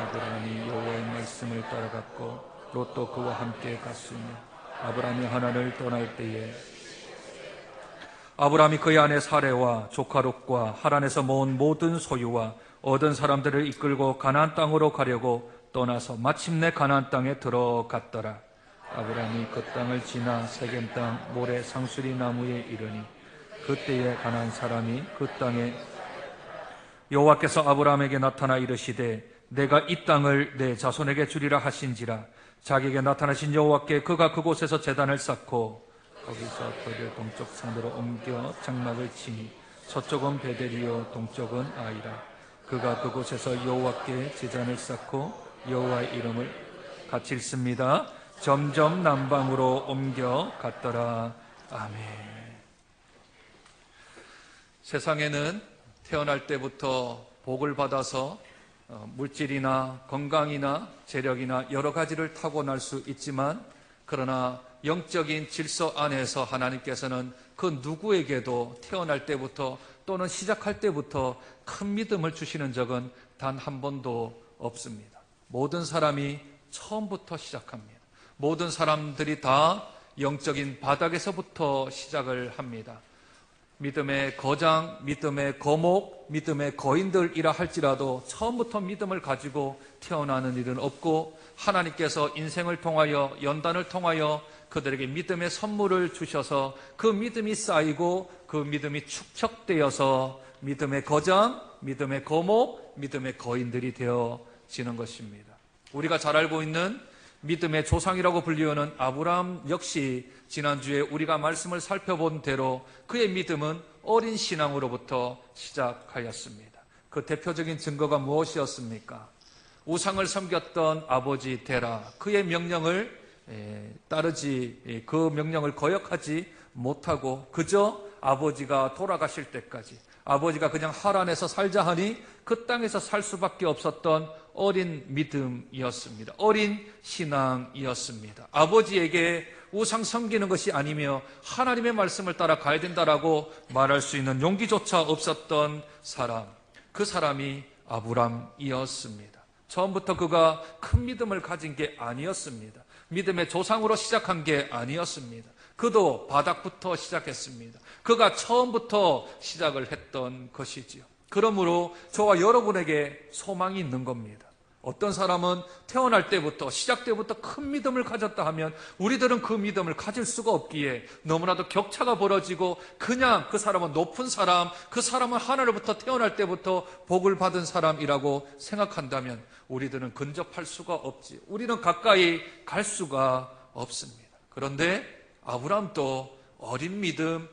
아브라함이 여호와의 말씀을 따라갔고 롯도 그와 함께 갔으며 아브라함이 하란을 떠날 때에 아브라함이 그의 아내 사레와 조카 롯과 하란에서 모은 모든 소유와 얻은 사람들을 이끌고 가나안 땅으로 가려고 떠나서 마침내 가나안 땅에 들어갔더라. 아브라함이 그 땅을 지나 세겜 땅 모래 상수리 나무에 이르니 그때에 가나안 사람이 그 땅에 여호와께서 아브라함에게 나타나 이르시되 내가 이 땅을 내 자손에게 주리라 하신지라. 자기에게 나타나신 여호와께 그가 그곳에서 제단을 쌓고 거기서 그를 동쪽 산으로 옮겨 장막을 치니 서쪽은 베델이요 동쪽은 아이라. 그가 그곳에서 여호와께 제단을 쌓고 여호와의 이름을 같이 읽습니다. 점점 남방으로 옮겨 갔더라. 아멘. 세상에는 태어날 때부터 복을 받아서 물질이나 건강이나 재력이나 여러 가지를 타고날 수 있지만, 그러나 영적인 질서 안에서 하나님께서는 그 누구에게도 태어날 때부터 또는 시작할 때부터 큰 믿음을 주시는 적은 단 한 번도 없습니다. 모든 사람이 처음부터 시작합니다. 모든 사람들이 다 영적인 바닥에서부터 시작을 합니다. 믿음의 거장, 믿음의 거목, 믿음의 거인들이라 할지라도 처음부터 믿음을 가지고 태어나는 일은 없고, 하나님께서 인생을 통하여 연단을 통하여 그들에게 믿음의 선물을 주셔서 그 믿음이 쌓이고 그 믿음이 축적되어서 믿음의 거장, 믿음의 거목, 믿음의 거인들이 되어지는 것입니다. 우리가 잘 알고 있는 믿음의 조상이라고 불리우는 아브라함 역시 지난주에 우리가 말씀을 살펴본 대로 그의 믿음은 어린 신앙으로부터 시작하였습니다. 그 대표적인 증거가 무엇이었습니까? 우상을 섬겼던 아버지 데라, 그의 명령을 따르지, 그 명령을 거역하지 못하고 그저 아버지가 돌아가실 때까지, 아버지가 그냥 하란에서 살자 하니 그 땅에서 살 수밖에 없었던 어린 믿음이었습니다. 어린 신앙이었습니다. 아버지에게 우상 섬기는 것이 아니며 하나님의 말씀을 따라 가야 된다라고 말할 수 있는 용기조차 없었던 사람, 그 사람이 아브람이었습니다. 처음부터 그가 큰 믿음을 가진 게 아니었습니다. 믿음의 조상으로 시작한 게 아니었습니다. 그도 바닥부터 시작했습니다. 그가 처음부터 시작을 했던 것이지요. 그러므로 저와 여러분에게 소망이 있는 겁니다. 어떤 사람은 태어날 때부터, 시작 때부터 큰 믿음을 가졌다 하면 우리들은 그 믿음을 가질 수가 없기에 너무나도 격차가 벌어지고 그냥 그 사람은 높은 사람, 그 사람은 하늘로부터 태어날 때부터 복을 받은 사람이라고 생각한다면 우리들은 근접할 수가 없지. 우리는 가까이 갈 수가 없습니다. 그런데 아브람도 어린 믿음,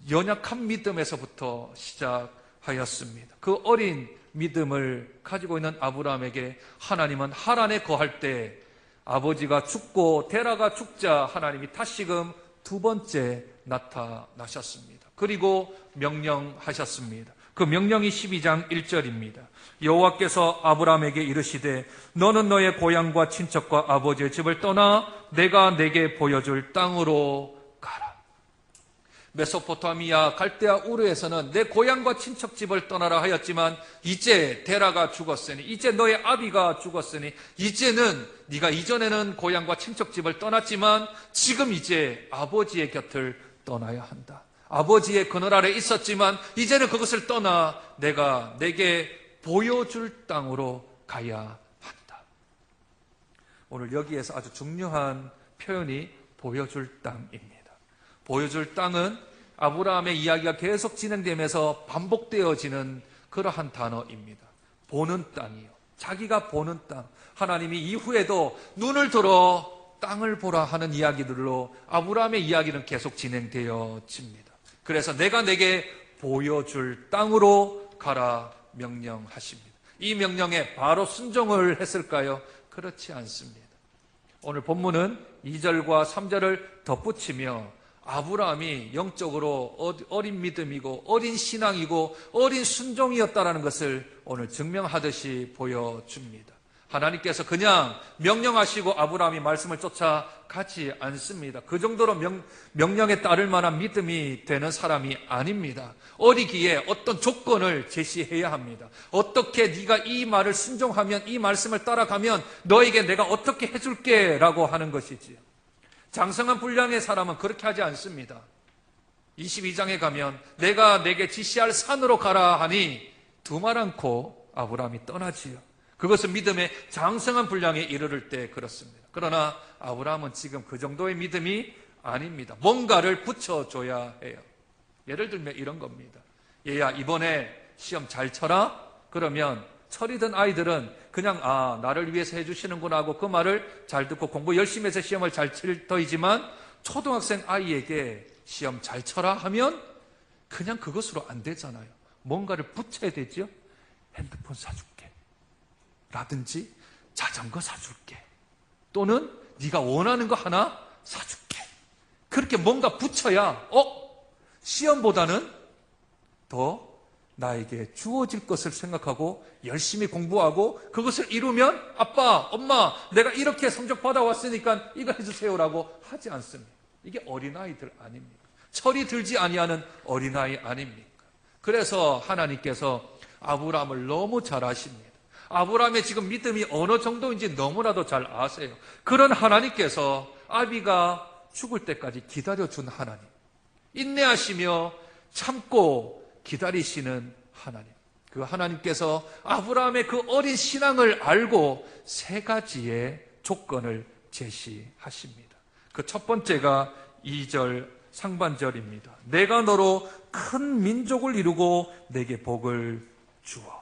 연약한 믿음에서부터 시작하였습니다. 그 어린 믿음을 가지고 있는 아브라함에게 하나님은 하란에 거할 때 아버지가 죽고 데라가 죽자 하나님이 다시금 두 번째 나타나셨습니다. 그리고 명령하셨습니다. 그 명령이 12장 1절입니다. 여호와께서 아브라함에게 이르시되 너는 너의 고향과 친척과 아버지의 집을 떠나 내가 내게 보여줄 땅으로 가라. 메소포타미아 갈대아 우르에서는 내 고향과 친척집을 떠나라 하였지만 이제 데라가 죽었으니, 이제 너의 아비가 죽었으니, 이제는 네가 이전에는 고향과 친척집을 떠났지만 지금 이제 아버지의 곁을 떠나야 한다. 아버지의 그늘 아래 있었지만 이제는 그것을 떠나 내가 내게 보여줄 땅으로 가야 한다. 오늘 여기에서 아주 중요한 표현이 보여줄 땅입니다. 보여줄 땅은 아브라함의 이야기가 계속 진행되면서 반복되어지는 그러한 단어입니다. 보는 땅이요. 자기가 보는 땅. 하나님이 이후에도 눈을 들어 땅을 보라 하는 이야기들로 아브라함의 이야기는 계속 진행되어집니다. 그래서 내가 내게 보여줄 땅으로 가라 명령하십니다. 이 명령에 바로 순종을 했을까요? 그렇지 않습니다. 오늘 본문은 2절과 3절을 덧붙이며 아브라함이 영적으로 어린 믿음이고 어린 신앙이고 어린 순종이었다는 것을 오늘 증명하듯이 보여줍니다. 하나님께서 그냥 명령하시고 아브라함이 말씀을 쫓아가지 않습니다. 그 정도로 명령에 따를 만한 믿음이 되는 사람이 아닙니다. 어리기에 어떤 조건을 제시해야 합니다. 어떻게 네가 이 말을 순종하면, 이 말씀을 따라가면 너에게 내가 어떻게 해줄게 라고 하는 것이지요. 장성한 분량의 사람은 그렇게 하지 않습니다. 22장에 가면 내가 내게 지시할 산으로 가라 하니 두 말 않고 아브라함이 떠나지요. 그것은 믿음의 장성한 분량에 이르를 때 그렇습니다. 그러나 아브라함은 지금 그 정도의 믿음이 아닙니다. 뭔가를 붙여줘야 해요. 예를 들면 이런 겁니다. 얘야, 이번에 시험 잘 쳐라? 그러면 철이든 아이들은 그냥 나를 위해서 해주시는구나 하고 그 말을 잘 듣고 공부 열심히 해서 시험을 잘 칠 터이지만, 초등학생 아이에게 시험 잘 쳐라 하면 그냥 그것으로 안 되잖아요. 뭔가를 붙여야 되죠. 핸드폰 사줄게 라든지 자전거 사줄게, 또는 네가 원하는 거 하나 사줄게. 그렇게 뭔가 붙여야 시험보다는 더 나에게 주어질 것을 생각하고 열심히 공부하고 그것을 이루면 아빠, 엄마, 내가 이렇게 성적 받아왔으니까 이거 해주세요라고 하지 않습니다. 이게 어린아이들 아닙니까? 철이 들지 아니하는 어린아이 아닙니까? 그래서 하나님께서 아브라함을 너무 잘 아십니다. 아브라함의 지금 믿음이 어느 정도인지 너무나도 잘 아세요. 그런 하나님께서 아비가 죽을 때까지 기다려준 하나님, 인내하시며 참고 기다리시는 하나님, 그 하나님께서 아브라함의 그 어린 신앙을 알고 세 가지의 조건을 제시하십니다. 그 첫 번째가 2절 상반절입니다. 내가 너로 큰 민족을 이루고 내게 복을 주어.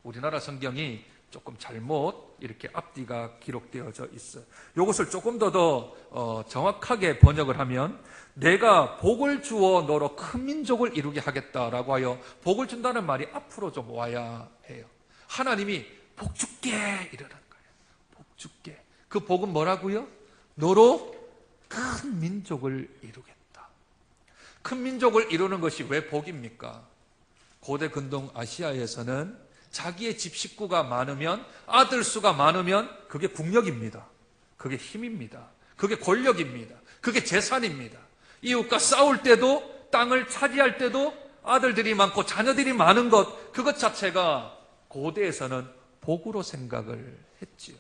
우리나라 성경이 조금 잘못 이렇게 앞뒤가 기록되어져 있어요. 이것을 조금 더 정확하게 번역을 하면 내가 복을 주어 너로 큰 민족을 이루게 하겠다라고 하여 복을 준다는 말이 앞으로 좀 와야 해요. 하나님이 복 줄게 이러는 거예요. 복 줄게. 그 복은 뭐라고요? 너로 큰 민족을 이루겠다. 큰 민족을 이루는 것이 왜 복입니까? 고대 근동 아시아에서는 자기의 집 식구가 많으면, 아들 수가 많으면 그게 국력입니다. 그게 힘입니다. 그게 권력입니다. 그게 재산입니다. 이웃과 싸울 때도, 땅을 차지할 때도 아들들이 많고 자녀들이 많은 것, 그것 자체가 고대에서는 복으로 생각을 했지요.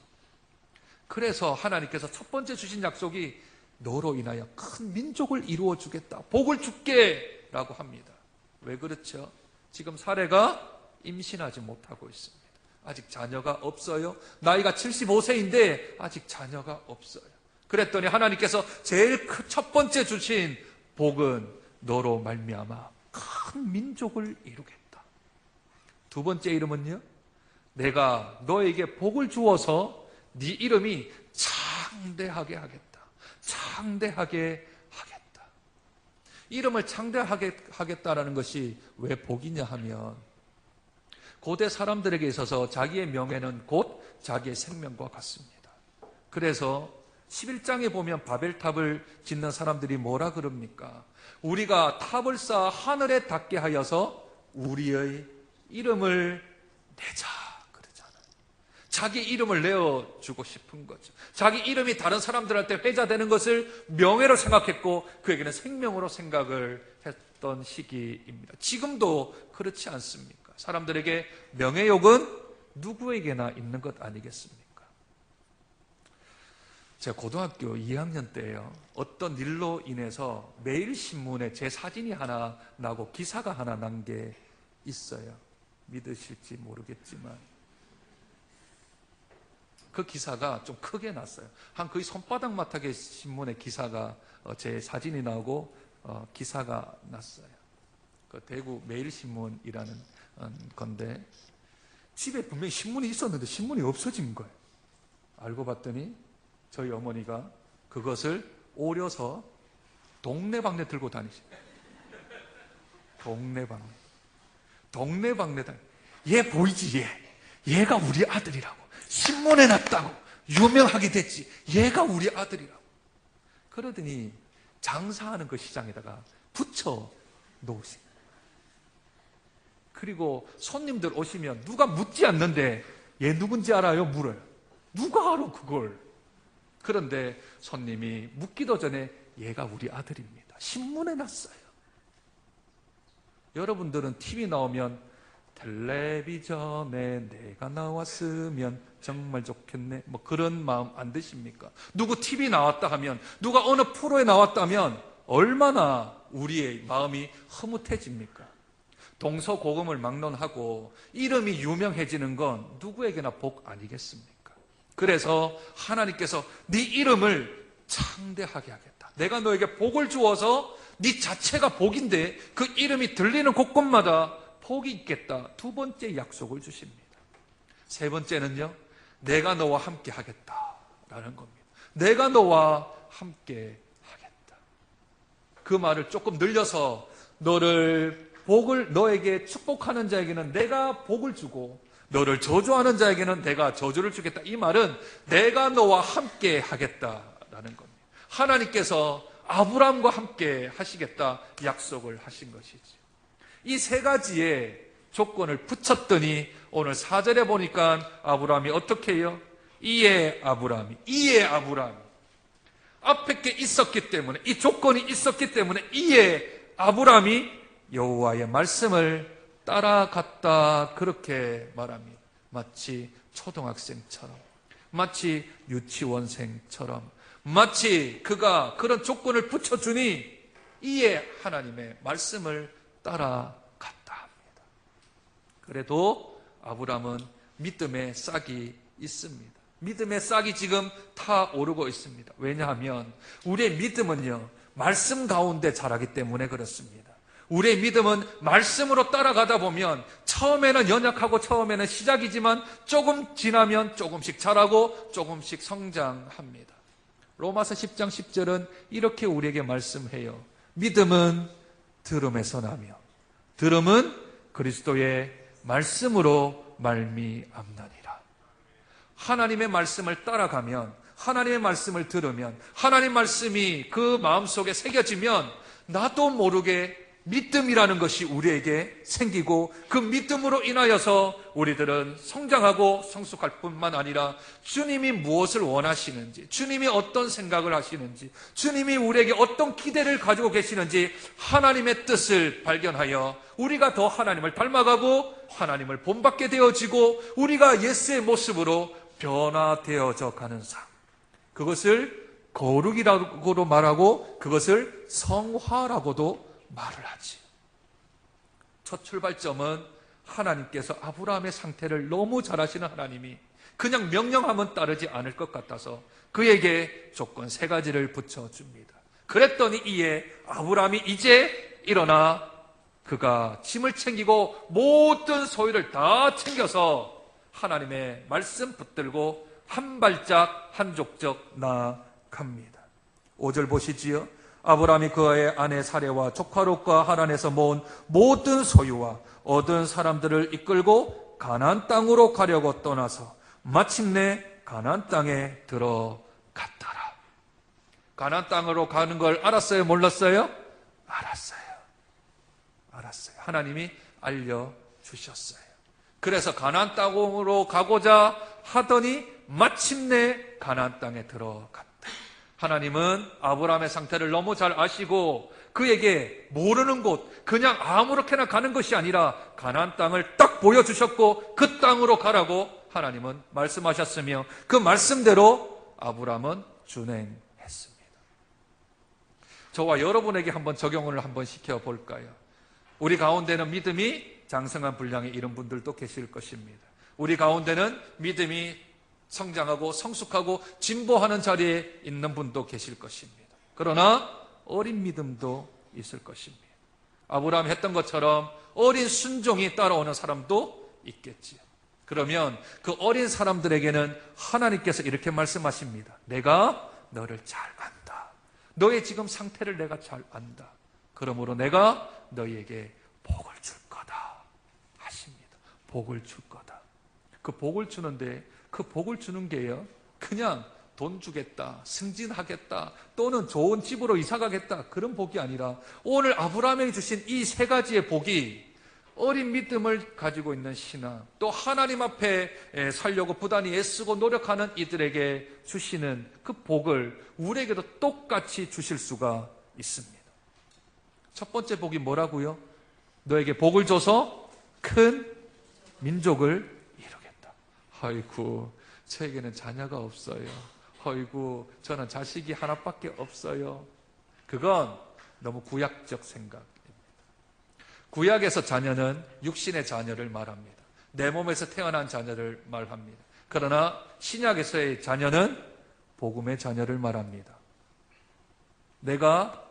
그래서 하나님께서 첫 번째 주신 약속이 너로 인하여 큰 민족을 이루어 주겠다, 복을 줄게 라고 합니다. 왜 그렇죠? 지금 사례가 임신하지 못하고 있습니다. 아직 자녀가 없어요. 나이가 75세인데 아직 자녀가 없어요. 그랬더니 하나님께서 제일 첫 번째 주신 복은 너로 말미암아 큰 민족을 이루겠다. 두 번째 이름은요, 내가 너에게 복을 주어서 네 이름이 창대하게 하겠다. 창대하게 하겠다. 이름을 창대하게 하겠다라는 것이 왜 복이냐 하면, 고대 사람들에게 있어서 자기의 명예는 곧 자기의 생명과 같습니다. 그래서 11장에 보면 바벨탑을 짓는 사람들이 뭐라 그럽니까? 우리가 탑을 쌓아 하늘에 닿게 하여서 우리의 이름을 내자 그러잖아요. 자기 이름을 내어주고 싶은 거죠. 자기 이름이 다른 사람들한테 회자되는 것을 명예로 생각했고 그에게는 생명으로 생각을 했던 시기입니다. 지금도 그렇지 않습니까? 사람들에게 명예욕은 누구에게나 있는 것 아니겠습니까? 제가 고등학교 2학년 때예요. 어떤 일로 인해서 매일신문에 제 사진이 하나 나고 기사가 하나 난 게 있어요. 믿으실지 모르겠지만 그 기사가 좀 크게 났어요. 한 거의 손바닥만하게 신문에 기사가 제 사진이 나오고 기사가 났어요. 그 대구 매일신문이라는 건데, 집에 분명히 신문이 있었는데 신문이 없어진 거예요. 알고 봤더니 저희 어머니가 그것을 오려서 동네방네 들고 다니시고, 동네방네 얘 보이지, 얘가 우리 아들이라고, 신문에 났다고, 유명하게 됐지, 얘가 우리 아들이라고. 그러더니 장사하는 그 시장에다가 붙여 놓으신 거예요. 그리고 손님들 오시면 누가 묻지 않는데 얘 누군지 알아요? 물어요. 누가 알아 그걸? 그런데 손님이 묻기도 전에 얘가 우리 아들입니다. 신문에 났어요. 여러분들은 TV 나오면 텔레비전에 내가 나왔으면 정말 좋겠네, 뭐 그런 마음 안 드십니까? 누구 TV 나왔다 하면, 누가 어느 프로에 나왔다면 얼마나 우리의 마음이 흐뭇해집니까? 동서고금을 막론하고 이름이 유명해지는 건 누구에게나 복 아니겠습니까? 그래서 하나님께서 네 이름을 창대하게 하겠다. 내가 너에게 복을 주어서 네 자체가 복인데 그 이름이 들리는 곳곳마다 복이 있겠다. 두 번째 약속을 주십니다. 세 번째는요, 내가 너와 함께 하겠다라는 겁니다. 내가 너와 함께 하겠다. 그 말을 조금 늘려서 너에게 축복하는 자에게는 내가 복을 주고 너를 저주하는 자에게는 내가 저주를 주겠다. 이 말은 내가 너와 함께 하겠다라는 겁니다. 하나님께서 아브라함과 함께 하시겠다 약속을 하신 것이죠. 이 세 가지의 조건을 붙였더니 오늘 4절에 보니까 아브라함이 어떻게 해요? 이에 아브라함이 앞에 게 있었기 때문에, 이 조건이 있었기 때문에 이에 아브라함이 여호와의 말씀을 따라갔다, 그렇게 말합니다. 마치 초등학생처럼, 마치 유치원생처럼, 마치 그가 그런 조건을 붙여주니 이에 하나님의 말씀을 따라갔다 합니다. 그래도 아브라함은 믿음의 싹이 있습니다. 믿음의 싹이 지금 타오르고 있습니다. 왜냐하면 우리의 믿음은요, 말씀 가운데 자라기 때문에 그렇습니다. 우리의 믿음은 말씀으로 따라가다 보면 처음에는 연약하고 처음에는 시작이지만 조금 지나면 조금씩 자라고 조금씩 성장합니다. 로마서 10장 10절은 이렇게 우리에게 말씀해요. 믿음은 들음에서 나며 들음은 그리스도의 말씀으로 말미암나니라. 하나님의 말씀을 따라가면, 하나님의 말씀을 들으면, 하나님의 말씀이 그 마음속에 새겨지면 나도 모르게 믿음이라는 것이 우리에게 생기고, 그 믿음으로 인하여서 우리들은 성장하고 성숙할 뿐만 아니라 주님이 무엇을 원하시는지, 주님이 어떤 생각을 하시는지, 주님이 우리에게 어떤 기대를 가지고 계시는지 하나님의 뜻을 발견하여 우리가 더 하나님을 닮아가고 하나님을 본받게 되어지고 우리가 예수의 모습으로 변화되어져 가는 삶, 그것을 거룩이라고도 말하고 그것을 성화라고도 말을 하지. 첫 출발점은 하나님께서 아브라함의 상태를 너무 잘 아시는 하나님이 그냥 명령하면 따르지 않을 것 같아서 그에게 조건 세 가지를 붙여줍니다. 그랬더니 이에 아브라함이 이제 일어나 그가 짐을 챙기고 모든 소유를 다 챙겨서 하나님의 말씀 붙들고 한 발짝 한 족적 나아갑니다. 5절 보시지요. 아브라함이 그의 아내 사레와 조카 롯과 하란에서 모은 모든 소유와 얻은 사람들을 이끌고 가나안 땅으로 가려고 떠나서 마침내 가나안 땅에 들어갔더라. 가나안 땅으로 가는 걸 알았어요? 몰랐어요? 알았어요. 하나님이 알려주셨어요. 그래서 가나안 땅으로 가고자 하더니 마침내 가나안 땅에 들어갔다. 하나님은 아브라함의 상태를 너무 잘 아시고 그에게 모르는 곳, 그냥 아무렇게나 가는 것이 아니라 가나안 땅을 딱 보여주셨고 그 땅으로 가라고 하나님은 말씀하셨으며 그 말씀대로 아브라함은 준행했습니다. 저와 여러분에게 한번 적용을 한번 시켜볼까요? 우리 가운데는 믿음이 장성한 분량에 이른 분들도 계실 것입니다. 우리 가운데는 믿음이 성장하고 성숙하고 진보하는 자리에 있는 분도 계실 것입니다. 그러나 어린 믿음도 있을 것입니다. 아브라함이 했던 것처럼 어린 순종이 따라오는 사람도 있겠지요. 그러면 그 어린 사람들에게는 하나님께서 이렇게 말씀하십니다. 내가 너를 잘 안다. 너의 지금 상태를 내가 잘 안다. 그러므로 내가 너희에게 복을 줄 거다 하십니다. 복을 줄 거다. 그 복을 주는데 그 복을 주는 게요, 그냥 돈 주겠다, 승진하겠다, 또는 좋은 집으로 이사 가겠다, 그런 복이 아니라 오늘 아브라함에게 주신 이 세 가지의 복이 어린 믿음을 가지고 있는 신앙, 또 하나님 앞에 살려고 부단히 애쓰고 노력하는 이들에게 주시는 그 복을 우리에게도 똑같이 주실 수가 있습니다. 첫 번째 복이 뭐라고요? 너에게 복을 줘서 큰 민족을 이루겠다. 아이고, 저에게는 자녀가 없어요. 아이고, 저는 자식이 하나밖에 없어요. 그건 너무 구약적 생각입니다. 구약에서 자녀는 육신의 자녀를 말합니다. 내 몸에서 태어난 자녀를 말합니다. 그러나 신약에서의 자녀는 복음의 자녀를 말합니다. 내가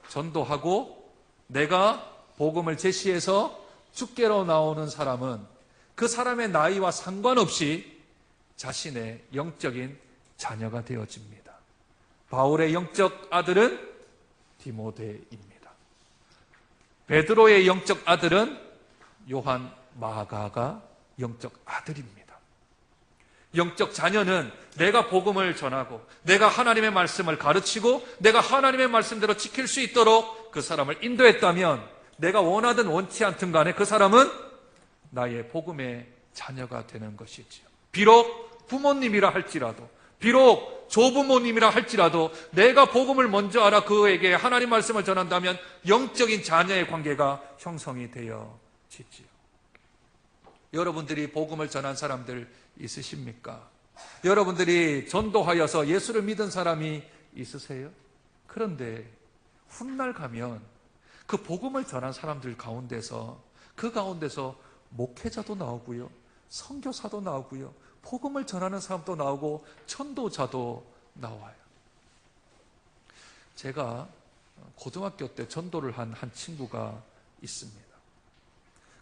전도하고 내가 복음을 제시해서 주께로 나오는 사람은 그 사람의 나이와 상관없이 자신의 영적인 자녀가 되어집니다. 바울의 영적 아들은 디모데입니다. 베드로의 영적 아들은 요한 마가가 영적 아들입니다. 영적 자녀는 내가 복음을 전하고 내가 하나님의 말씀을 가르치고 내가 하나님의 말씀대로 지킬 수 있도록 그 사람을 인도했다면 내가 원하든 원치 않든 간에 그 사람은 나의 복음의 자녀가 되는 것이지요. 비록 부모님이라 할지라도, 비록 조부모님이라 할지라도 내가 복음을 먼저 알아 그에게 하나님 말씀을 전한다면 영적인 자녀의 관계가 형성이 되어지지요. 여러분들이 복음을 전한 사람들 있으십니까? 여러분들이 전도하여서 예수를 믿은 사람이 있으세요? 그런데 훗날 가면 그 복음을 전한 사람들 가운데서 그 가운데서 목회자도 나오고요, 선교사도 나오고요, 복음을 전하는 사람도 나오고 전도자도 나와요. 제가 고등학교 때 전도를 한 친구가 있습니다.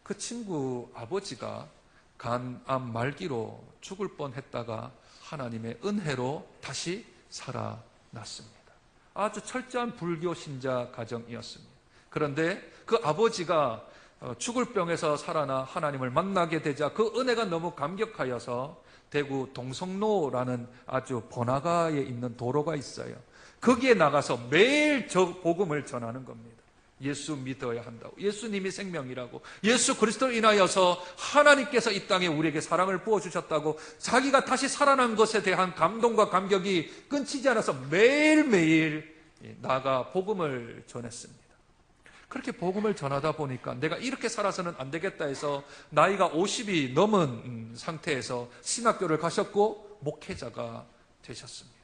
그 친구 아버지가 간암 말기로 죽을 뻔했다가 하나님의 은혜로 다시 살아났습니다. 아주 철저한 불교 신자 가정이었습니다. 그런데 그 아버지가 죽을 병에서 살아나 하나님을 만나게 되자 그 은혜가 너무 감격하여서 대구 동성로라는 아주 번화가에 있는 도로가 있어요. 거기에 나가서 매일 저 복음을 전하는 겁니다. 예수 믿어야 한다고, 예수님이 생명이라고, 예수 그리스도로 인하여서 하나님께서 이 땅에 우리에게 사랑을 부어주셨다고, 자기가 다시 살아난 것에 대한 감동과 감격이 끊이지 않아서 매일매일 나가 복음을 전했습니다. 그렇게 복음을 전하다 보니까 내가 이렇게 살아서는 안 되겠다 해서 나이가 50이 넘은 상태에서 신학교를 가셨고 목회자가 되셨습니다.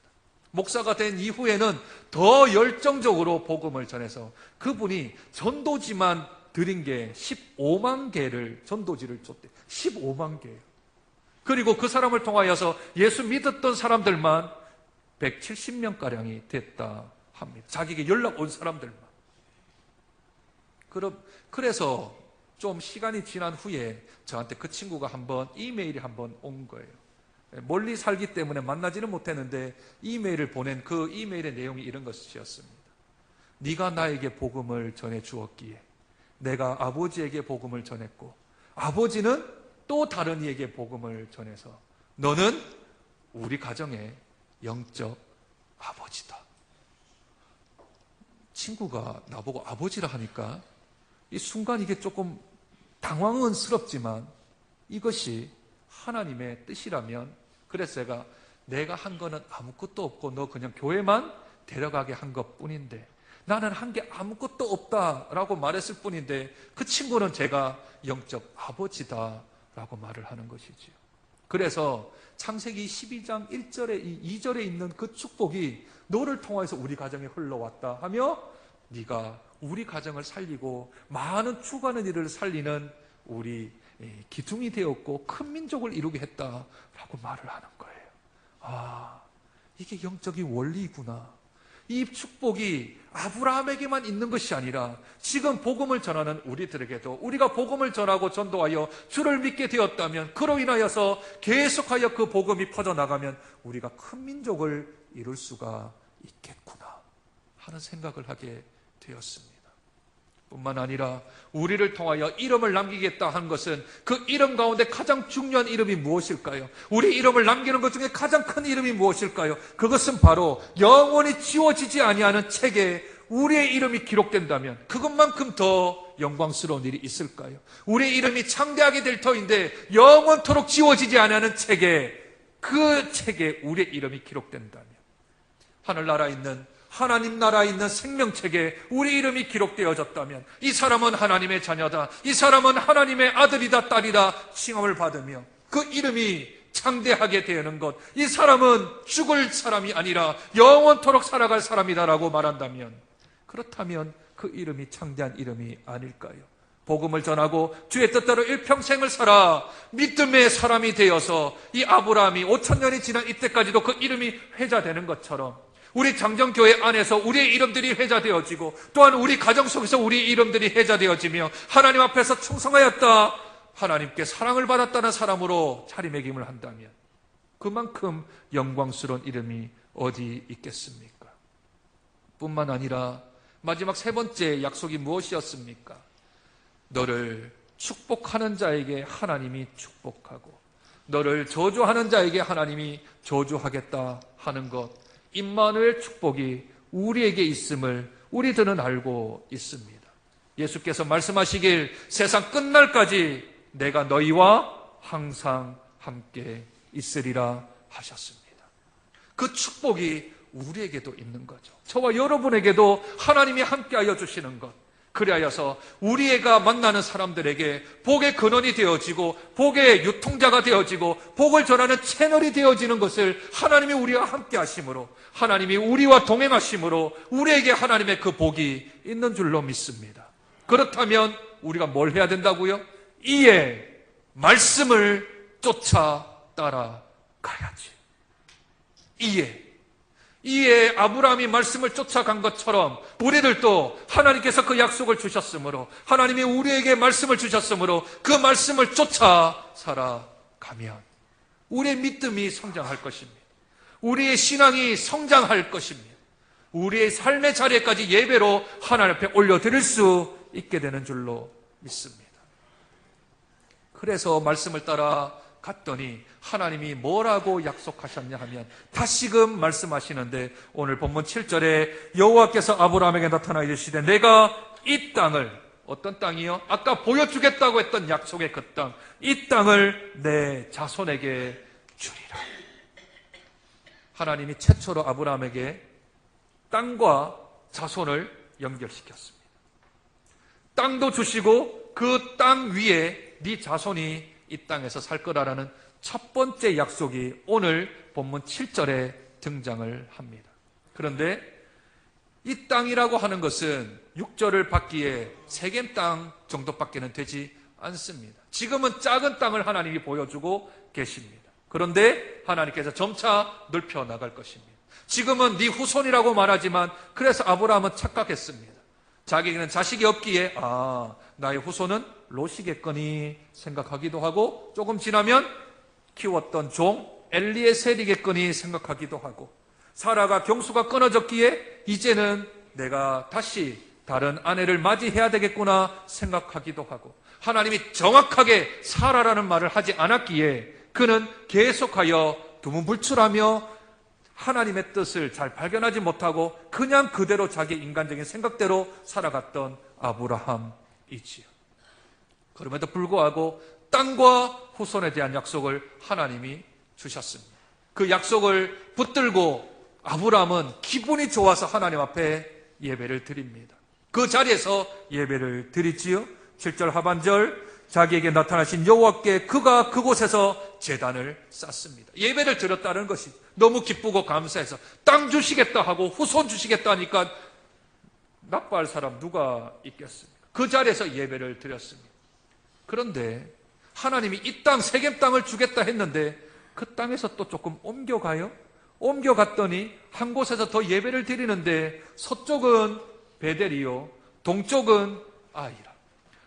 목사가 된 이후에는 더 열정적으로 복음을 전해서 그분이 전도지만 드린 게 15만 개를 전도지를 줬대요. 15만 개예요. 그리고 그 사람을 통하여서 예수 믿었던 사람들만 170명가량이 됐다 합니다. 자기에게 연락 온 사람들만. 그래서 좀 시간이 지난 후에 저한테 그 친구가 이메일이 한번 온 거예요. 멀리 살기 때문에 만나지는 못했는데 이메일을 보낸 그 이메일의 내용이 이런 것이었습니다. 네가 나에게 복음을 전해 주었기에 내가 아버지에게 복음을 전했고 아버지는 또 다른 이에게 복음을 전해서 너는 우리 가정의 영적 아버지다. 친구가 나보고 아버지라 하니까 이 순간 이게 조금 당황스럽지만 이것이 하나님의 뜻이라면, 그래서 내가 한 거는 아무것도 없고 너 그냥 교회만 데려가게 한 것뿐인데 나는 한 게 아무것도 없다라고 말했을 뿐인데 그 친구는 제가 영적 아버지다라고 말을 하는 것이지요. 그래서 창세기 12장 1절에 2절에 있는 그 축복이 너를 통해서 우리 가정에 흘러왔다 하며 네가 우리 가정을 살리고 많은 추구하는 일을 살리는 우리 기둥이 되었고 큰 민족을 이루게 했다라고 말을 하는 거예요. 아, 이게 영적인 원리구나. 이 축복이 아브라함에게만 있는 것이 아니라 지금 복음을 전하는 우리들에게도, 우리가 복음을 전하고 전도하여 주를 믿게 되었다면 그로 인하여서 계속하여 그 복음이 퍼져나가면 우리가 큰 민족을 이룰 수가 있겠구나 하는 생각을 하게 되었습니다. 뿐만 아니라 우리를 통하여 이름을 남기겠다 하는 것은 그 이름 가운데 가장 중요한 이름이 무엇일까요? 우리 이름을 남기는 것 중에 가장 큰 이름이 무엇일까요? 그것은 바로 영원히 지워지지 아니하는 책에 우리의 이름이 기록된다면 그것만큼 더 영광스러운 일이 있을까요? 우리의 이름이 창대하게 될 터인데 영원토록 지워지지 않는 책에, 그 책에 우리의 이름이 기록된다면, 하늘나라에 있는, 하나님 나라에 있는 생명책에 우리 이름이 기록되어졌다면 이 사람은 하나님의 자녀다, 이 사람은 하나님의 아들이다 딸이다 칭함을 받으며 그 이름이 창대하게 되는 것, 이 사람은 죽을 사람이 아니라 영원토록 살아갈 사람이다라고 말한다면, 그렇다면 그 이름이 창대한 이름이 아닐까요? 복음을 전하고 주의 뜻대로 일평생을 살아 믿음의 사람이 되어서 이 아브라함이 5,000년이 지난 이때까지도 그 이름이 회자되는 것처럼 우리 장정교회 안에서 우리의 이름들이 회자되어지고 또한 우리 가정 속에서 우리 이름들이 회자되어지며 하나님 앞에서 충성하였다, 하나님께 사랑을 받았다는 사람으로 자리매김을 한다면 그만큼 영광스러운 이름이 어디 있겠습니까? 뿐만 아니라 마지막 세 번째 약속이 무엇이었습니까? 너를 축복하는 자에게 하나님이 축복하고 너를 저주하는 자에게 하나님이 저주하겠다 하는 것, 임마누엘 축복이 우리에게 있음을 우리들은 알고 있습니다. 예수께서 말씀하시길 세상 끝날까지 내가 너희와 항상 함께 있으리라 하셨습니다. 그 축복이 우리에게도 있는 거죠. 저와 여러분에게도 하나님이 함께하여 주시는 것, 그리하여서 우리가 만나는 사람들에게 복의 근원이 되어지고 복의 유통자가 되어지고 복을 전하는 채널이 되어지는 것을 하나님이 우리와 함께 하심으로, 하나님이 우리와 동행하심으로 우리에게 하나님의 그 복이 있는 줄로 믿습니다. 그렇다면 우리가 뭘 해야 된다고요? 이에 말씀을 쫓아 따라가야지. 이에 아브라함이 말씀을 쫓아간 것처럼 우리들도 하나님께서 그 약속을 주셨으므로, 하나님이 우리에게 말씀을 주셨으므로 그 말씀을 쫓아 살아가면 우리의 믿음이 성장할 것입니다. 우리의 신앙이 성장할 것입니다. 우리의 삶의 자리에까지 예배로 하나님 앞에 올려드릴 수 있게 되는 줄로 믿습니다. 그래서 말씀을 따라 갔더니 하나님이 뭐라고 약속하셨냐 하면 다시금 말씀하시는데, 오늘 본문 7절에 여호와께서 아브라함에게 나타나 이르시되 내가 이 땅을, 어떤 땅이요? 아까 보여주겠다고 했던 약속의 그 땅, 이 땅을 내 자손에게 주리라. 하나님이 최초로 아브라함에게 땅과 자손을 연결시켰습니다. 땅도 주시고 그 땅 위에 네 자손이 이 땅에서 살 거라는 첫 번째 약속이 오늘 본문 7절에 등장을 합니다. 그런데 이 땅이라고 하는 것은 6절을 받기에 세겜 땅 정도밖에는 되지 않습니다. 지금은 작은 땅을 하나님이 보여주고 계십니다. 그런데 하나님께서 점차 넓혀 나갈 것입니다. 지금은 네 후손이라고 말하지만, 그래서 아브라함은 착각했습니다. 자기는 자식이 없기에 나의 후손은 롯이겠거니 생각하기도 하고, 조금 지나면 키웠던 종 엘리에셀이겠거니 생각하기도 하고, 사라가 경수가 끊어졌기에 이제는 내가 다시 다른 아내를 맞이해야 되겠구나 생각하기도 하고, 하나님이 정확하게 사라라는 말을 하지 않았기에 그는 계속하여 두문불출하며 하나님의 뜻을 잘 발견하지 못하고 그냥 그대로 자기 인간적인 생각대로 살아갔던 아브라함이지요. 그럼에도 불구하고 땅과 후손에 대한 약속을 하나님이 주셨습니다. 그 약속을 붙들고 아브라함은 기분이 좋아서 하나님 앞에 예배를 드립니다. 그 자리에서 예배를 드리지요. 7절 하반절, 자기에게 나타나신 여호와께 그가 그곳에서 제단을 쌓습니다. 예배를 드렸다는 것이 너무 기쁘고 감사해서 땅 주시겠다 하고 후손 주시겠다 하니까 나빠할 사람 누가 있겠습니까? 그 자리에서 예배를 드렸습니다. 그런데 하나님이 이 땅, 세겜 땅을 주겠다 했는데 그 땅에서 또 조금 옮겨가요. 옮겨갔더니 한 곳에서 더 예배를 드리는데 서쪽은 베델이요, 동쪽은 아이라.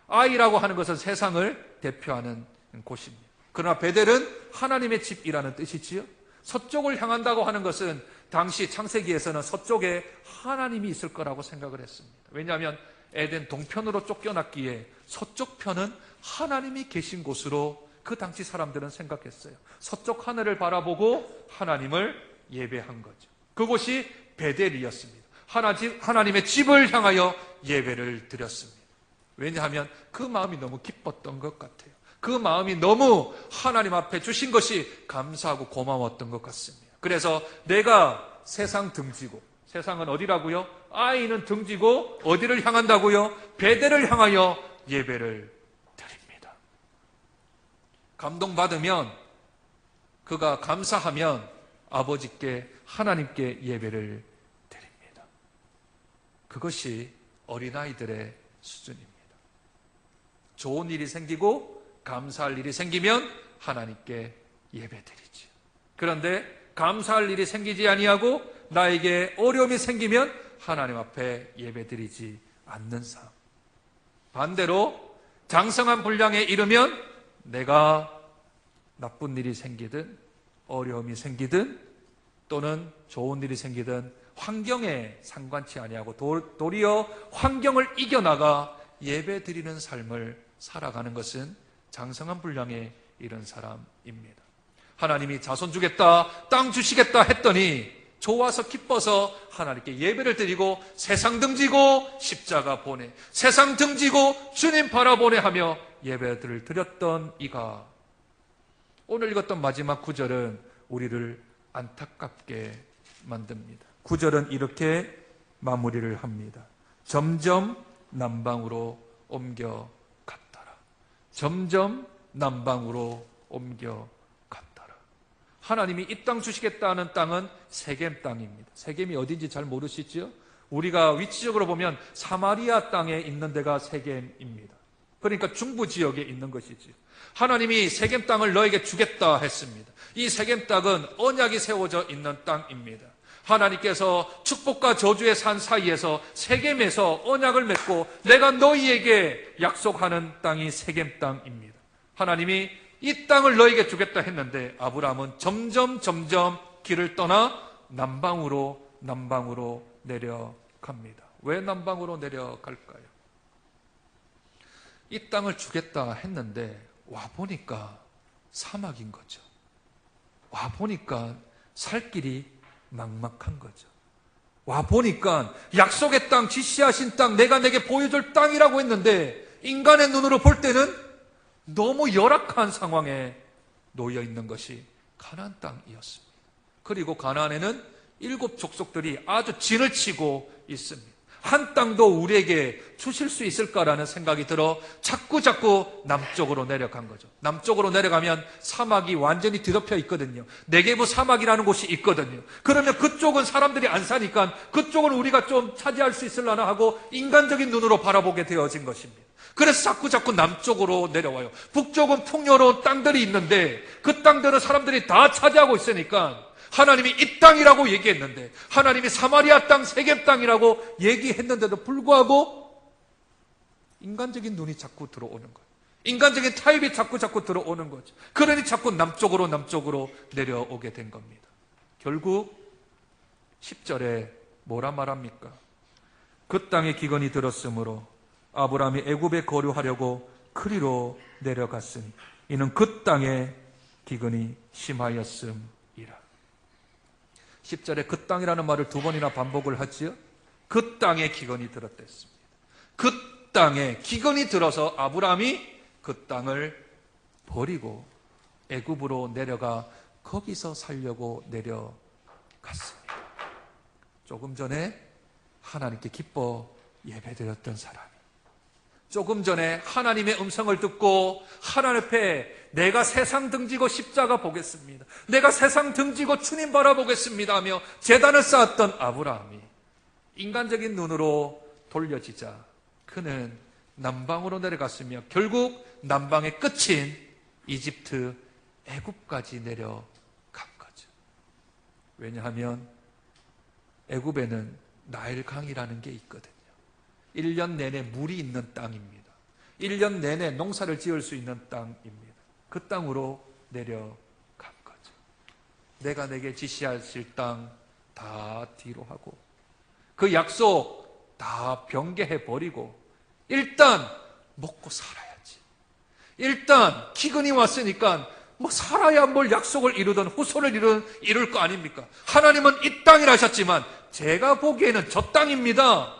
아이라고 하는 것은 세상을 대표하는 곳입니다. 그러나 베델은 하나님의 집이라는 뜻이지요. 서쪽을 향한다고 하는 것은 당시 창세기에서는 서쪽에 하나님이 있을 거라고 생각을 했습니다. 왜냐하면 에덴 동편으로 쫓겨났기에 서쪽 편은 하나님이 계신 곳으로 그 당시 사람들은 생각했어요. 서쪽 하늘을 바라보고 하나님을 예배한 거죠. 그곳이 베델이었습니다. 하나님의 집을 향하여 예배를 드렸습니다. 왜냐하면 그 마음이 너무 기뻤던 것 같아요. 그 마음이 너무 하나님 앞에 주신 것이 감사하고 고마웠던 것 같습니다. 그래서 내가 세상 등지고, 세상은 어디라고요? 아이는 등지고 어디를 향한다고요? 베델을 향하여 예배를 드립니다. 감동받으면, 그가 감사하면 아버지께, 하나님께 예배를 드립니다. 그것이 어린아이들의 수준입니다. 좋은 일이 생기고 감사할 일이 생기면 하나님께 예배드리죠. 그런데 감사할 일이 생기지 아니하고 나에게 어려움이 생기면 하나님 앞에 예배드리지 않는 삶. 반대로 장성한 분량에 이르면 내가 나쁜 일이 생기든 어려움이 생기든 또는 좋은 일이 생기든 환경에 상관치 아니하고 도리어 환경을 이겨나가 예배드리는 삶을 살아가는 것은 장성한 분량에 이른 사람입니다. 하나님이 자손 주겠다, 땅 주시겠다 했더니 좋아서 기뻐서 하나님께 예배를 드리고 세상 등지고 십자가 보내, 세상 등지고 주님 바라보내 하며 예배를 드렸던 이가 오늘 읽었던 마지막 구절은 우리를 안타깝게 만듭니다. 구절은 이렇게 마무리를 합니다. 점점 남방으로 옮겨갔더라. 점점 남방으로 옮겨갔더라. 하나님이 이 땅 주시겠다 하는 땅은 세겜 땅입니다. 세겜이 어딘지 잘 모르시죠? 우리가 위치적으로 보면 사마리아 땅에 있는 데가 세겜입니다. 그러니까 중부 지역에 있는 것이지요. 하나님이 세겜 땅을 너에게 주겠다 했습니다. 이 세겜 땅은 언약이 세워져 있는 땅입니다. 하나님께서 축복과 저주의 산 사이에서 세겜에서 언약을 맺고 내가 너희에게 약속하는 땅이 세겜 땅입니다. 하나님이 이 땅을 너희에게 주겠다 했는데 아브라함은 점점 길을 떠나 남방으로 내려갑니다. 왜 남방으로 내려갈까요? 이 땅을 주겠다 했는데 와보니까 사막인 거죠. 와보니까 살 길이 막막한 거죠. 와보니까 약속의 땅, 지시하신 땅, 내가 내게 보여줄 땅이라고 했는데 인간의 눈으로 볼 때는 너무 열악한 상황에 놓여 있는 것이 가나안 땅이었습니다. 그리고 가나안에는 7 족속들이 아주 진을 치고 있습니다. 한 땅도 우리에게 주실 수 있을까라는 생각이 들어 자꾸 남쪽으로 내려간 거죠. 남쪽으로 내려가면 사막이 완전히 뒤덮여 있거든요. 네게부 사막이라는 곳이 있거든요. 그러면 그쪽은 사람들이 안 사니까 그쪽은 우리가 좀 차지할 수 있으려나 하고 인간적인 눈으로 바라보게 되어진 것입니다. 그래서 자꾸 남쪽으로 내려와요. 북쪽은 풍요로운 땅들이 있는데 그 땅들은 사람들이 다 차지하고 있으니까 하나님이 이 땅이라고 얘기했는데 하나님이 사마리아 땅, 세겜 땅이라고 얘기했는데도 불구하고 인간적인 눈이 자꾸 들어오는 거예요. 인간적인 타입이 자꾸 들어오는 거죠. 그러니 자꾸 남쪽으로 내려오게 된 겁니다. 결국 10절에 뭐라 말합니까? 그 땅에 기근이 들었으므로 아브라함이 애굽에 거류하려고 그리로 내려갔으니 이는 그 땅에 기근이 심하였음이라. 10절에 그 땅이라는 말을 2번이나 반복을 하지요. 그 땅에 기근이 들었댔습니다. 그 땅에 기근이 들어서 아브라함이 그 땅을 버리고 애굽으로 내려가 거기서 살려고 내려갔습니다. 조금 전에 하나님께 기뻐 예배드렸던 사람이 조금 전에 하나님의 음성을 듣고 하나님 앞에 내가 세상 등지고 십자가 보겠습니다. 내가 세상 등지고 주님 바라보겠습니다 하며 제단을 쌓았던 아브라함이 인간적인 눈으로 돌려지자 그는 남방으로 내려갔으며 결국 남방의 끝인 이집트 애굽까지 내려간 거죠. 왜냐하면 애굽에는 나일강이라는 게 있거든요. 1년 내내 물이 있는 땅입니다. 1년 내내 농사를 지을 수 있는 땅입니다. 그 땅으로 내려간 거죠. 내가 내게 지시하실 땅 다 뒤로 하고 그 약속 다 변개해버리고 일단 먹고 살아야지. 일단 기근이 왔으니까 뭐 살아야 뭘 약속을 이루든 후손을 이룰 거 아닙니까? 하나님은 이 땅이라 하셨지만 제가 보기에는 저 땅입니다.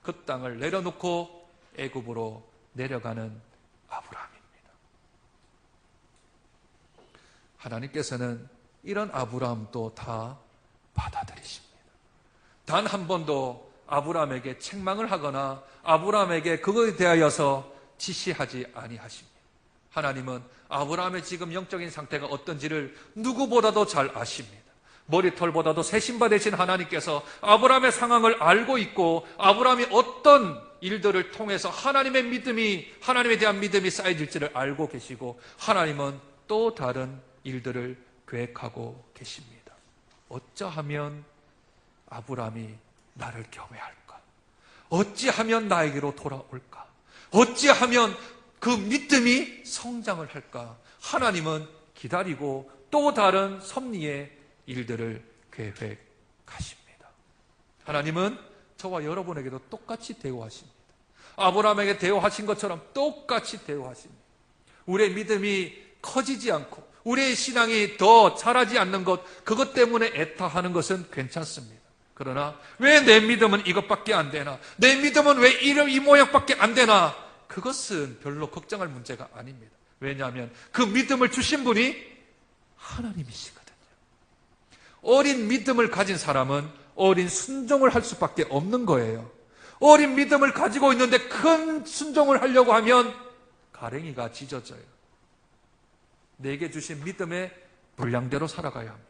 그 땅을 내려놓고 애굽으로 내려가는 아브라함입니다. 하나님께서는 이런 아브라함도 다 받아들이십니다. 단 한 번도 아브라함에게 책망을 하거나 아브라함에게 그것에 대하여서 지시하지 아니하십니다. 하나님은 아브라함의 지금 영적인 상태가 어떤지를 누구보다도 잘 아십니다. 머리털보다도 세신바 되신 하나님께서 아브라함의 상황을 알고 있고 아브라함이 어떤 일들을 통해서 하나님에 대한 믿음이 쌓여질지를 알고 계시고 하나님은 또 다른 일들을 계획하고 계십니다. 어찌하면 아브라함이 나를 경외할까? 어찌하면 나에게로 돌아올까? 어찌하면 그 믿음이 성장을 할까? 하나님은 기다리고 또 다른 섭리의 일들을 계획하십니다. 하나님은 저와 여러분에게도 똑같이 대우하십니다. 아브라함에게 대우하신 것처럼 똑같이 대우하십니다. 우리의 믿음이 커지지 않고 우리의 신앙이 더 자라지 않는 것, 그것 때문에 애타하는 것은 괜찮습니다. 그러나 왜 내 믿음은 이것밖에 안 되나? 내 믿음은 왜 이 모양밖에 안 되나? 그것은 별로 걱정할 문제가 아닙니다. 왜냐하면 그 믿음을 주신 분이 하나님이시거든요. 어린 믿음을 가진 사람은 어린 순종을 할 수밖에 없는 거예요. 어린 믿음을 가지고 있는데 큰 순종을 하려고 하면 가랭이가 짖어져요. 내게 주신 믿음의 분량대로 살아가야 합니다.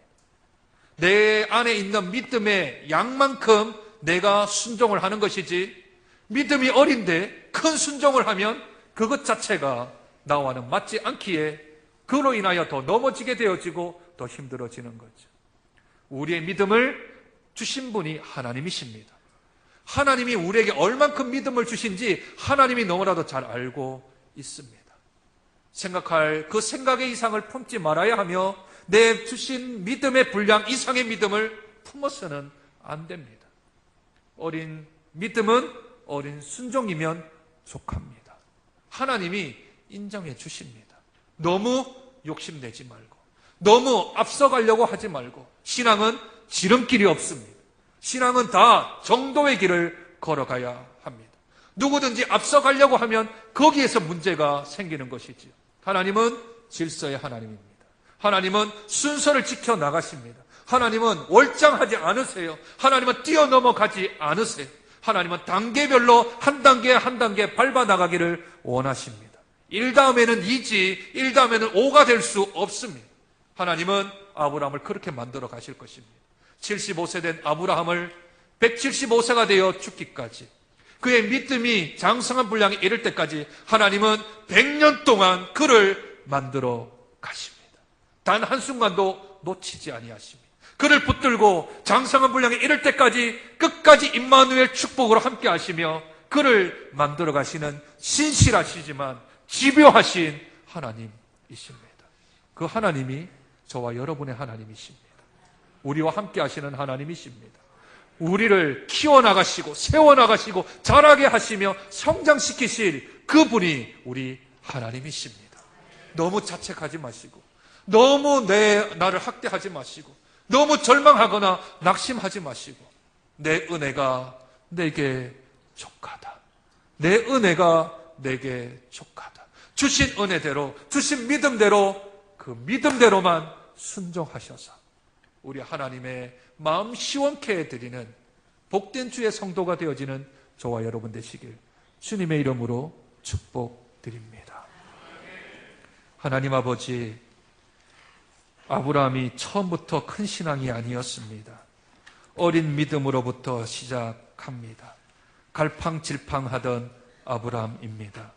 내 안에 있는 믿음의 양만큼 내가 순종을 하는 것이지, 믿음이 어린데 큰 순종을 하면 그것 자체가 나와는 맞지 않기에 그로 인하여 더 넘어지게 되어지고 더 힘들어지는 거죠. 우리의 믿음을 주신 분이 하나님이십니다. 하나님이 우리에게 얼만큼 믿음을 주신지 하나님이 너무나도 잘 알고 있습니다. 생각할 그 생각의 이상을 품지 말아야 하며 내 주신 믿음의 분량 이상의 믿음을 품어서는 안 됩니다. 어린 믿음은 어린 순종이면 족합니다. 하나님이 인정해 주십니다. 너무 욕심내지 말고 너무 앞서가려고 하지 말고 신앙은 지름길이 없습니다. 신앙은 다 정도의 길을 걸어가야 합니다. 누구든지 앞서가려고 하면 거기에서 문제가 생기는 것이지요. 하나님은 질서의 하나님입니다. 하나님은 순서를 지켜 나가십니다. 하나님은 월장하지 않으세요. 하나님은 뛰어넘어가지 않으세요. 하나님은 단계별로 한 단계 한 단계 밟아 나가기를 원하십니다. 1 다음에는 2지 1 다음에는 5가 될 수 없습니다. 하나님은 아브라함을 그렇게 만들어 가실 것입니다. 75세 된 아브라함을 175세가 되어 죽기까지 그의 믿음이 장성한 분량에 이를 때까지 하나님은 100년 동안 그를 만들어 가십니다. 단 한순간도 놓치지 아니하십니다. 그를 붙들고 장성한 분량에 이를 때까지 끝까지 임마누엘 축복으로 함께 하시며 그를 만들어 가시는 신실하시지만 집요하신 하나님이십니다. 그 하나님이 저와 여러분의 하나님이십니다. 우리와 함께 하시는 하나님이십니다. 우리를 키워나가시고 세워나가시고 자라게 하시며 성장시키실 그분이 우리 하나님이십니다. 너무 자책하지 마시고 너무 나를 학대하지 마시고 너무 절망하거나 낙심하지 마시고 내 은혜가 내게 족하다. 내 은혜가 내게 족하다. 주신 은혜대로 주신 믿음대로 그 믿음대로만 순종하셔서 우리 하나님의 마음 시원케 해드리는 복된 주의 성도가 되어지는 저와 여러분 되시길 주님의 이름으로 축복드립니다. 하나님 아버지, 아브라함이 처음부터 큰 신앙이 아니었습니다. 어린 믿음으로부터 시작합니다. 갈팡질팡하던 아브라함입니다.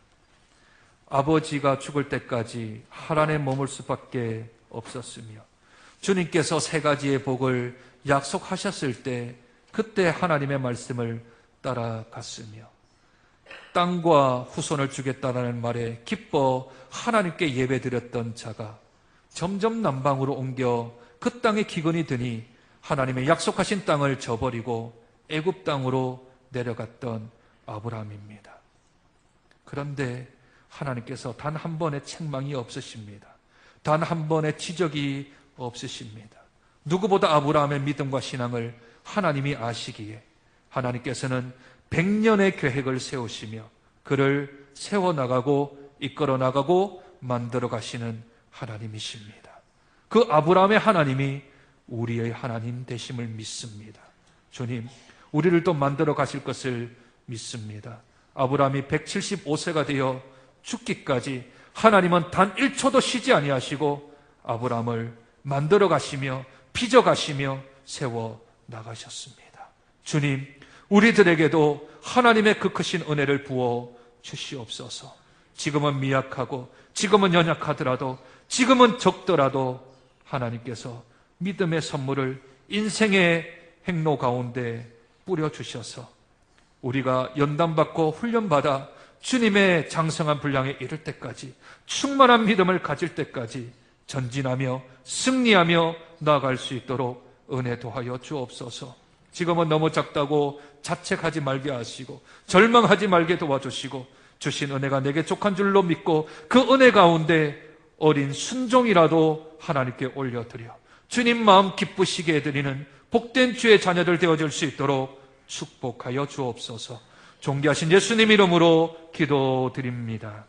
아버지가 죽을 때까지 하란에 머물 수밖에 없었으며 주님께서 3가지의 복을 약속하셨을 때 그때 하나님의 말씀을 따라갔으며 땅과 후손을 주겠다라는 말에 기뻐 하나님께 예배드렸던 자가 점점 남방으로 옮겨 그 땅에 기근이 드니 하나님의 약속하신 땅을 저버리고 애굽 땅으로 내려갔던 아브라함입니다. 그런데 하나님께서 단 한 번의 책망이 없으십니다. 단 한 번의 지적이 없으십니다. 누구보다 아브라함의 믿음과 신앙을 하나님이 아시기에 하나님께서는 100년의 계획을 세우시며 그를 세워나가고 이끌어나가고 만들어 가시는 하나님이십니다. 그 아브라함의 하나님이 우리의 하나님 되심을 믿습니다. 주님, 우리를 또 만들어 가실 것을 믿습니다. 아브라함이 175세가 되어 죽기까지 하나님은 단 1초도 쉬지 아니하시고 아브라함을 만들어 가시며 빚어 가시며 세워 나가셨습니다. 주님, 우리들에게도 하나님의 그 크신 은혜를 부어 주시옵소서. 지금은 미약하고 지금은 연약하더라도 지금은 적더라도 하나님께서 믿음의 선물을 인생의 행로 가운데 뿌려주셔서 우리가 연단받고 훈련받아 주님의 장성한 분량에 이를 때까지 충만한 믿음을 가질 때까지 전진하며 승리하며 나아갈 수 있도록 은혜 도하여 주옵소서. 지금은 너무 작다고 자책하지 말게 하시고 절망하지 말게 도와주시고 주신 은혜가 내게 족한 줄로 믿고 그 은혜 가운데 어린 순종이라도 하나님께 올려드려 주님 마음 기쁘시게 해드리는 복된 주의 자녀들 되어질 수 있도록 축복하여 주옵소서. 존귀하신 예수님 이름으로 기도드립니다.